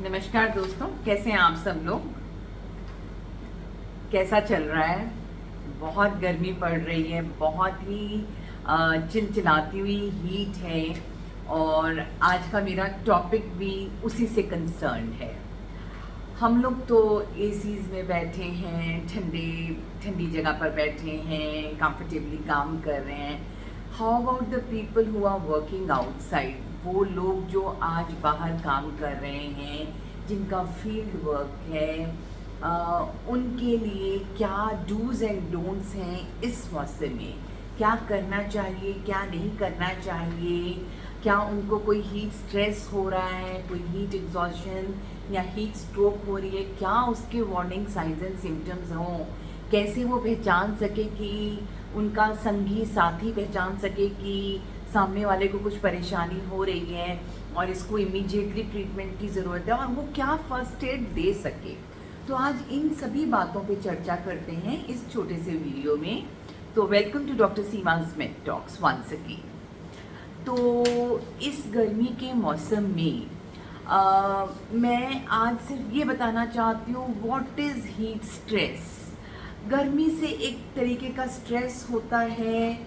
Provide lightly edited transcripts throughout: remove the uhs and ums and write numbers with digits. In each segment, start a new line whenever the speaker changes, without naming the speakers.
नमस्कार दोस्तों, कैसे हैं आप सब लोग। कैसा चल रहा है। बहुत गर्मी पड़ रही है, बहुत ही चिलचिलाती हुई हीट है। और आज का मेरा टॉपिक भी उसी से कंसर्न है। हम लोग तो एसीज में बैठे हैं, ठंडी जगह पर बैठे हैं, कंफर्टेबली काम कर रहे हैं। How about the people who are working outside, वो लोग जो आज बाहर काम कर रहे हैं, जिनका फील्ड वर्क है, उनके लिए क्या डूज एंड डोंट्स हैं इस मौसम में। क्या करना चाहिए, क्या नहीं करना चाहिए। क्या उनको कोई हीट स्ट्रेस हो रहा है, कोई हीट एग्जॉशन या हीट स्ट्रोक हो रही है, क्या उसके वार्निंग साइंस एंड सिम्टम्स हों। कैसे वो पहचान सके कि उनका संगी साथी पहचान सके कि सामने वाले को कुछ परेशानी हो रही है और इसको इमीडिएटली ट्रीटमेंट की ज़रूरत है, और वो क्या फर्स्ट एड दे सके। तो आज इन सभी बातों पे चर्चा करते हैं इस छोटे से वीडियो में। तो welcome to doctor Seema's med talks once again. तो इस गर्मी के मौसम में मैं आज सिर्फ ये बताना चाहती हूँ व्हाट इज़ हीट स्ट्रेस। गर्मी से एक तरीके का स्ट्रेस होता है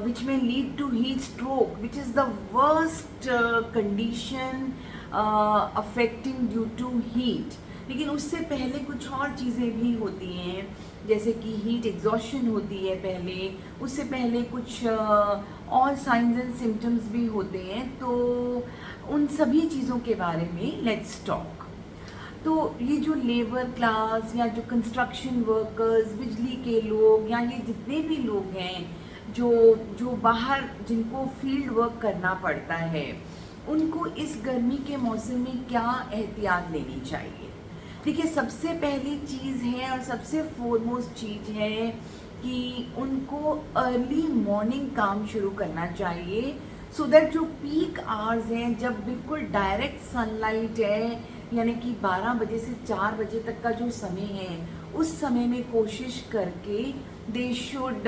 विच में lead to heat stroke, which is the worst condition affecting due to heat. लेकिन उससे पहले कुछ और चीज़ें भी होती हैं, जैसे कि हीट एग्जॉशन होती है पहले, उससे पहले कुछ और साइंस एंड सिम्टम्स भी होते हैं। तो उन सभी चीज़ों के बारे में लेट्स टॉक। तो ये जो लेबर क्लास या जो कंस्ट्रक्शन वर्कर्स, बिजली के लोग, या ये जितने भी लोग हैं जो बाहर, जिनको फील्ड वर्क करना पड़ता है, उनको इस गर्मी के मौसम में क्या एहतियात लेनी चाहिए। देखिए, सबसे पहली चीज़ है और सबसे फोरमोस्ट चीज़ है कि उनको अर्ली मॉर्निंग काम शुरू करना चाहिए, सो दैट जो पीक आवर्स हैं, जब बिल्कुल डायरेक्ट सनलाइट है, यानी कि 12 बजे से 4 बजे तक का जो समय है, उस समय में कोशिश करके they should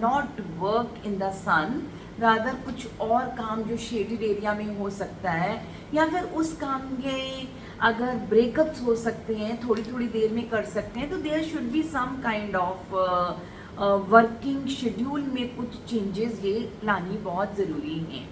not work in the sun, rather कुछ और काम जो शेडेड एरिया में हो सकता है, या फिर उस काम के अगर ब्रेकअप्स हो सकते हैं, थोड़ी थोड़ी देर में कर सकते हैं, तो there should be some kind of working schedule में कुछ चेंजेस ये लानी बहुत ज़रूरी हैं।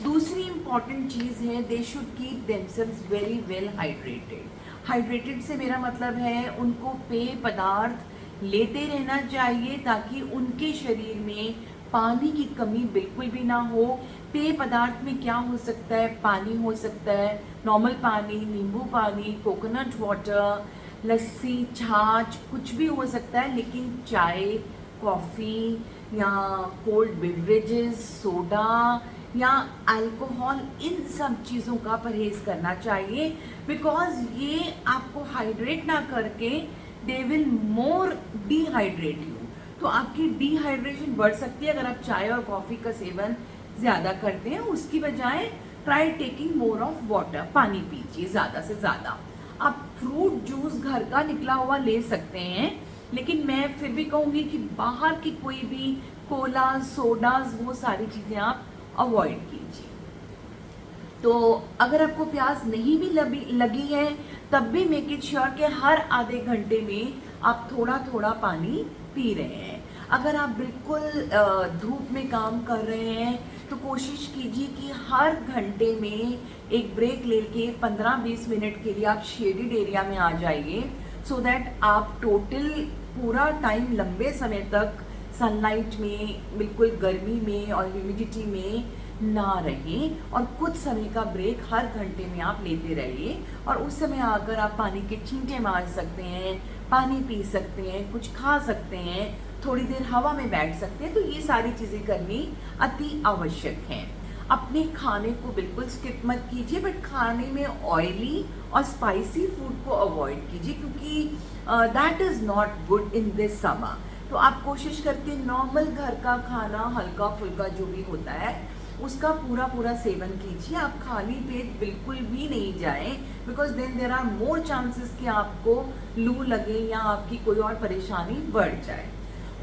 दूसरी इम्पॉर्टेंट चीज़ है, they should keep themselves very well hydrated. Hydrated से मेरा मतलब है उनको पेय पदार्थ लेते रहना चाहिए, ताकि उनके शरीर में पानी की कमी बिल्कुल भी ना हो। पेय पदार्थ में क्या हो सकता है, पानी हो सकता है, नॉर्मल पानी, नींबू पानी, कोकोनट वाटर, लस्सी, छाछ, कुछ भी हो सकता है। लेकिन चाय, कॉफ़ी या कोल्ड बेवरेजेस, सोडा या अल्कोहल, इन सब चीज़ों का परहेज़ करना चाहिए, बिकॉज ये आपको हाइड्रेट ना करके they will more dehydrate you. तो आपकी डिहाइड्रेशन बढ़ सकती है अगर आप चाय और कॉफ़ी का सेवन ज़्यादा करते हैं। उसकी बजाय try taking more of water, पानी पीजिए ज़्यादा से ज़्यादा। आप फ्रूट जूस घर का निकला हुआ ले सकते हैं, लेकिन मैं फिर भी कहूँगी कि बाहर की कोई भी कोला, सोडाज, वो सारी चीज़ें आप अवॉइड कीजिए। तो अगर आपको प्यास नहीं भी लगी है, तब भी मेक इट श्योर कि हर आधे घंटे में आप थोड़ा थोड़ा पानी पी रहे हैं। अगर आप बिल्कुल धूप में काम कर रहे हैं, तो कोशिश कीजिए कि हर घंटे में एक ब्रेक लेके 15-20 मिनट के लिए आप शेडेड एरिया में आ जाइए, सो दैट आप टोटल पूरा टाइम लंबे समय तक सनलाइट में, बिल्कुल गर्मी में और ह्यूमिडिटी में ना रहें, और कुछ समय का ब्रेक हर घंटे में आप लेते रहिए। और उस समय आकर आप पानी के छींटे मार सकते हैं, पानी पी सकते हैं, कुछ खा सकते हैं, थोड़ी देर हवा में बैठ सकते हैं। तो ये सारी चीज़ें करनी अति आवश्यक हैं। अपने खाने को बिल्कुल स्किप मत कीजिए, बट खाने में ऑयली और स्पाइसी फूड को अवॉइड कीजिए, क्योंकि that is not good in this summer. तो आप कोशिश करके नॉर्मल घर का खाना, हल्का फुल्का जो भी होता है, उसका पूरा सेवन कीजिए। आप खाली पेट बिल्कुल भी नहीं जाएं, because then there are more chances कि आपको लू लगे या आपकी कोई और परेशानी बढ़ जाए।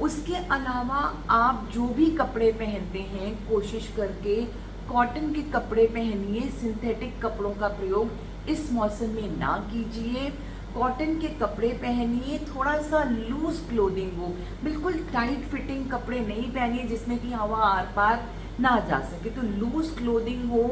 उसके अलावा आप जो भी कपड़े पहनते हैं, कोशिश करके कॉटन के कपड़े पहनिए। सिंथेटिक कपड़ों का प्रयोग इस मौसम में ना कीजिए। कॉटन के कपड़े पहनिए, थोड़ा सा लूज क्लोथिंग हो, बिल्कुल टाइट फिटिंग कपड़े नहीं पहनिए जिसमें कि हवा आर पार ना जा सके। तो लूज क्लोथिंग हो,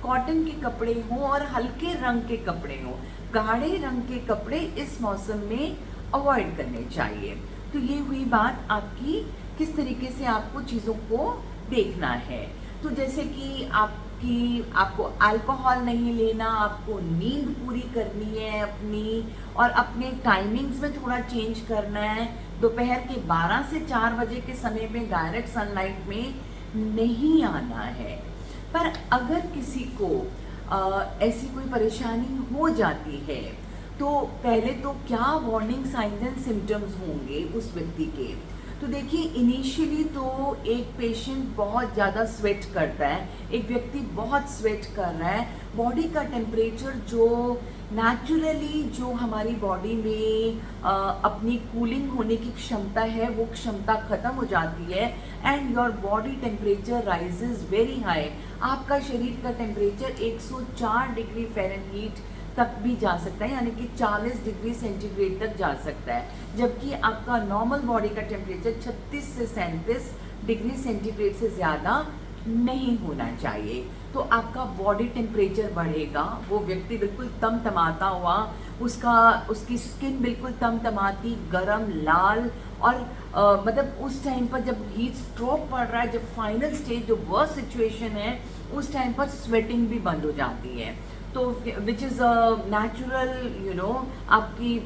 कॉटन के कपड़े हो और हल्के रंग के कपड़े हो। गाढ़े रंग के कपड़े इस मौसम में अवॉइड करने चाहिए। तो ये हुई बात आपकी किस तरीके से आपको चीज़ों को देखना है। तो जैसे कि आपको अल्कोहल नहीं लेना, आपको नींद पूरी करनी है अपनी, और अपने टाइमिंग्स में थोड़ा चेंज करना है। दोपहर के 12 से 4 बजे के समय में डायरेक्ट सनलाइट में नहीं आना है। पर अगर किसी को ऐसी कोई परेशानी हो जाती है तो पहले तो क्या वार्निंग साइंस एंड सिम्टम्स होंगे उस व्यक्ति के। तो देखिए, इनिशियली तो एक पेशेंट बहुत ज़्यादा स्वेट करता है, एक व्यक्ति बहुत स्वेट कर रहा है, बॉडी का टेम्परेचर जो नेचुरली जो हमारी बॉडी में अपनी कूलिंग होने की क्षमता है वो क्षमता ख़त्म हो जाती है and your body temperature rises very high. आपका शरीर का टेम्परेचर 104 डिग्री फ़ारेनहीट तक भी जा सकता है, यानी कि 40 डिग्री सेंटीग्रेड तक जा सकता है, जबकि आपका नॉर्मल बॉडी का टेम्परेचर 36 से 37 डिग्री सेंटीग्रेड से ज़्यादा नहीं होना चाहिए। तो आपका बॉडी टेम्परेचर बढ़ेगा, वो व्यक्ति बिल्कुल तमतमाता हुआ, उसकी स्किन बिल्कुल तमतमाती, गरम, लाल, और मतलब उस टाइम पर जब हीट स्ट्रोक पड़ रहा है, जब फाइनल स्टेज जो वर्स्ट सिचुएशन है, उस टाइम पर स्वेटिंग भी बंद हो जाती है। तो विच इज़ नेचुरल,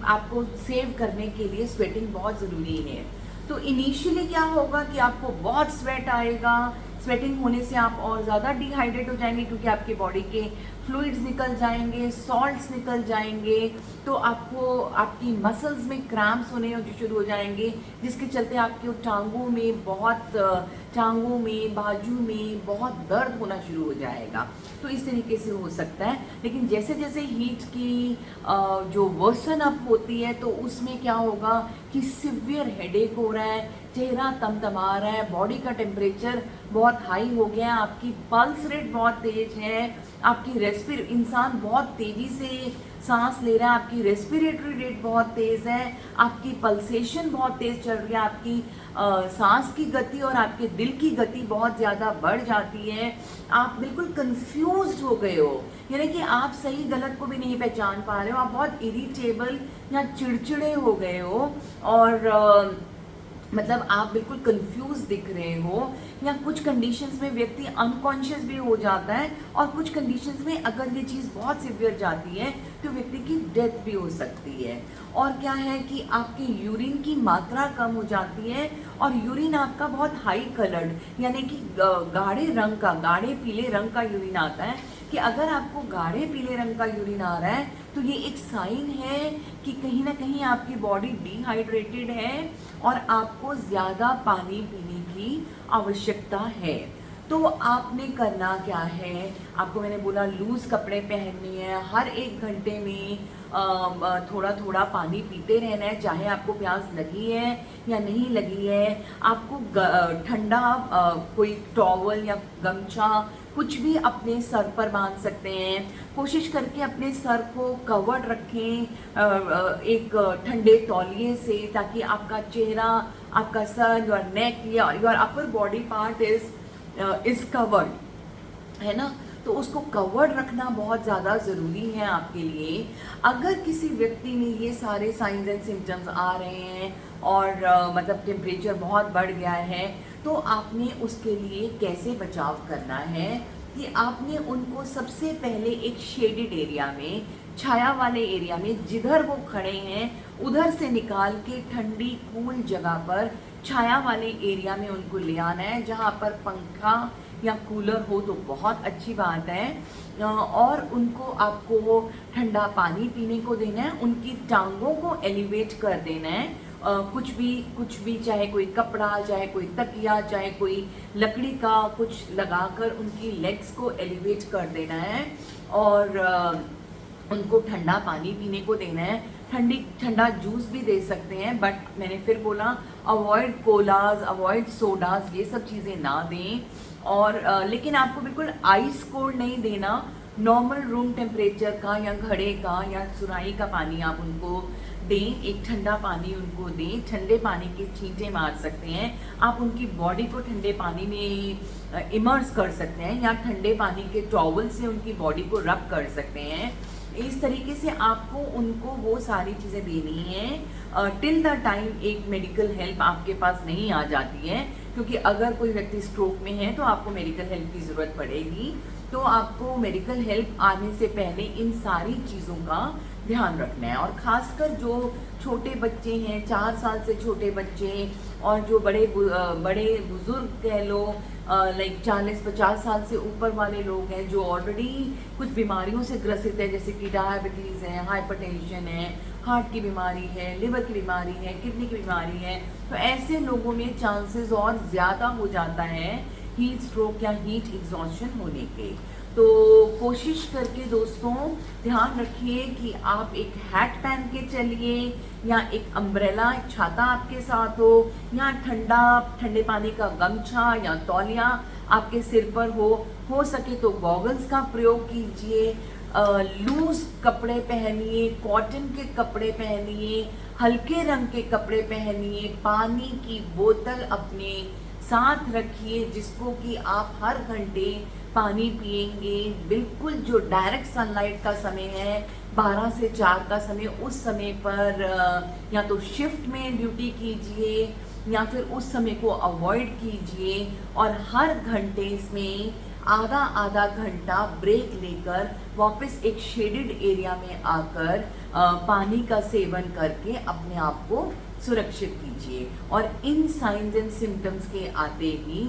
आपको सेव करने के लिए स्वेटिंग बहुत ज़रूरी है। तो इनिशियली क्या होगा कि आपको बहुत स्वेट आएगा, स्वेटिंग होने से आप और ज़्यादा डिहाइड्रेट हो जाएंगे क्योंकि आपके बॉडी के फ्लूइड्स निकल जाएंगे, सॉल्ट्स निकल जाएंगे, तो आपकी मसल्स में क्रैम्प्स होने शुरू हो जाएंगे, जिसके चलते आपके टांगों में बाजू में बहुत दर्द होना शुरू हो जाएगा। तो इस तरीके से हो सकता है। लेकिन जैसे जैसे हीट की जो वर्सन अप होती है तो उसमें क्या होगा कि सिवियर हेडेक हो रहा है, चेहरा तमतमा रहा है, बॉडी का टेम्परेचर बहुत हाई हो गया, आपकी पल्स रेट बहुत तेज है, आपकी इंसान बहुत तेज़ी से सांस ले रहा है, आपकी रेस्पिरेटरी रेट बहुत तेज़ है, आपकी पल्सेशन बहुत तेज़ चल रही है, आपकी सांस की गति और आपके दिल की गति बहुत ज़्यादा बढ़ जाती है, आप बिल्कुल कंफ्यूज्ड हो गए हो, यानी कि आप सही गलत को भी नहीं पहचान पा रहे हो, आप बहुत इरिटेबल या चिड़चिड़े हो गए हो, और मतलब आप बिल्कुल कंफ्यूज दिख रहे हो, या कुछ कंडीशंस में व्यक्ति अनकॉन्शियस भी हो जाता है, और कुछ कंडीशंस में अगर ये चीज़ बहुत सिवियर जाती है तो व्यक्ति की डेथ भी हो सकती है। और क्या है कि आपकी यूरिन की मात्रा कम हो जाती है, और यूरिन आपका बहुत हाई कलर्ड यानी कि गाढ़े पीले रंग का यूरिन आता है। कि अगर आपको गाढ़े पीले रंग का यूरिन आ रहा है तो ये एक साइन है कि कहीं ना कहीं आपकी बॉडी डिहाइड्रेटेड है और आपको ज़्यादा पानी पीने की आवश्यकता है। तो आपने करना क्या है, आपको मैंने बोला लूज़ कपड़े पहनने हैं, हर 1 घंटे में थोड़ा थोड़ा पानी पीते रहना है, चाहे आपको प्यास लगी है या नहीं लगी है। आपको ठंडा कोई टॉवल या गमछा कुछ भी अपने सर पर बांध सकते हैं। कोशिश करके अपने सर को कवर्ड रखें एक ठंडे तौलिए से, ताकि आपका चेहरा, आपका सर, योर नेक या your upper body part is covered, है ना। तो उसको कवर्ड रखना बहुत ज़्यादा ज़रूरी है आपके लिए। अगर किसी व्यक्ति में ये सारे साइंस एंड सिम्टम्स आ रहे हैं और मतलब टेम्परेचर बहुत बढ़ गया है, तो आपने उसके लिए कैसे बचाव करना है कि आपने उनको सबसे पहले एक शेडेड एरिया में, छाया वाले एरिया में, जिधर वो खड़े हैं उधर से निकाल के ठंडी कूल जगह पर छाया वाले एरिया में उनको ले आना है, जहाँ पर पंखा या कूलर हो तो बहुत अच्छी बात है। और उनको आपको ठंडा पानी पीने को देना है, उनकी टांगों को एलिवेट कर देना है। कुछ भी चाहे कोई कपड़ा, चाहे कोई तकिया, चाहे कोई लकड़ी का कुछ लगाकर उनकी लेग्स को एलिवेट कर देना है, और उनको ठंडा पानी पीने को देना है। ठंडा जूस भी दे सकते हैं, बट मैंने फिर बोला अवॉइड कोलाज, अवॉइड सोडाज, ये सब चीज़ें ना दें। और लेकिन आपको बिल्कुल आइस कोल्ड नहीं देना, नॉर्मल रूम टेम्परेचर का या घड़े का या सुराही का पानी आप उनको दें, एक ठंडा पानी उनको दें, ठंडे पानी के छींटे मार सकते हैं आप, उनकी बॉडी को ठंडे पानी में इमर्स कर सकते हैं या ठंडे पानी के टॉवल से उनकी बॉडी को रब कर सकते हैं। इस तरीके से आपको उनको वो सारी चीज़ें देनी है टिल द टाइम एक मेडिकल हेल्प आपके पास नहीं आ जाती है, क्योंकि अगर कोई व्यक्ति स्ट्रोक में है तो आपको मेडिकल हेल्प की ज़रूरत पड़ेगी। तो आपको मेडिकल हेल्प आने से पहले इन सारी चीज़ों का ध्यान रखना है। और ख़ासकर जो छोटे बच्चे हैं, 4 साल से छोटे बच्चे और जो बड़े बुजुर्ग कह लो, लाइक 40-50 साल से ऊपर वाले लोग हैं जो ऑलरेडी कुछ बीमारियों से ग्रसित है, जैसे कि डायबिटीज़ है, हाइपरटेंशन है, हार्ट की बीमारी है, लिवर की बीमारी है, किडनी की बीमारी है, तो ऐसे लोगों में चांसेस और ज़्यादा हो जाता है हीट स्ट्रोक या हीट एग्जॉस्शन होने के। तो कोशिश करके दोस्तों ध्यान रखिए कि आप एक हैट पहन के चलिए या एक अम्ब्रेला, एक छाता आपके साथ हो या ठंडे पानी का गमछा या तौलिया आपके सिर पर हो सके तो गॉगल्स का प्रयोग कीजिए, लूज कपड़े पहनिए, कॉटन के कपड़े पहनिए, हल्के रंग के कपड़े पहनिए, पानी की बोतल अपने साथ रखिए जिसको कि आप हर घंटे पानी पिएंगे। बिल्कुल जो डायरेक्ट सनलाइट का समय है 12 से 4 का समय, उस समय पर या तो शिफ्ट में ड्यूटी कीजिए या फिर उस समय को अवॉइड कीजिए और हर घंटे इसमें आधा घंटा ब्रेक लेकर वापस एक शेडेड एरिया में आकर पानी का सेवन करके अपने आप को सुरक्षित कीजिए। और इन साइंस एंड सिम्टम्स के आते ही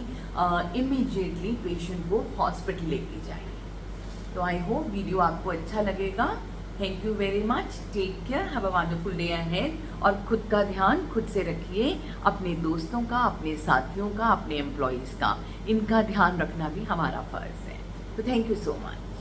इमीडिएटली पेशेंट को हॉस्पिटल लेके जाइए। तो आई होप वीडियो आपको अच्छा लगेगा। Thank you very much, take care, have a wonderful day ahead. और खुद का ध्यान खुद से रखिए, अपने दोस्तों का, अपने साथियों का, अपने एम्प्लॉयज़ का, इनका ध्यान रखना भी हमारा फ़र्ज़ है। तो थैंक यू सो मच।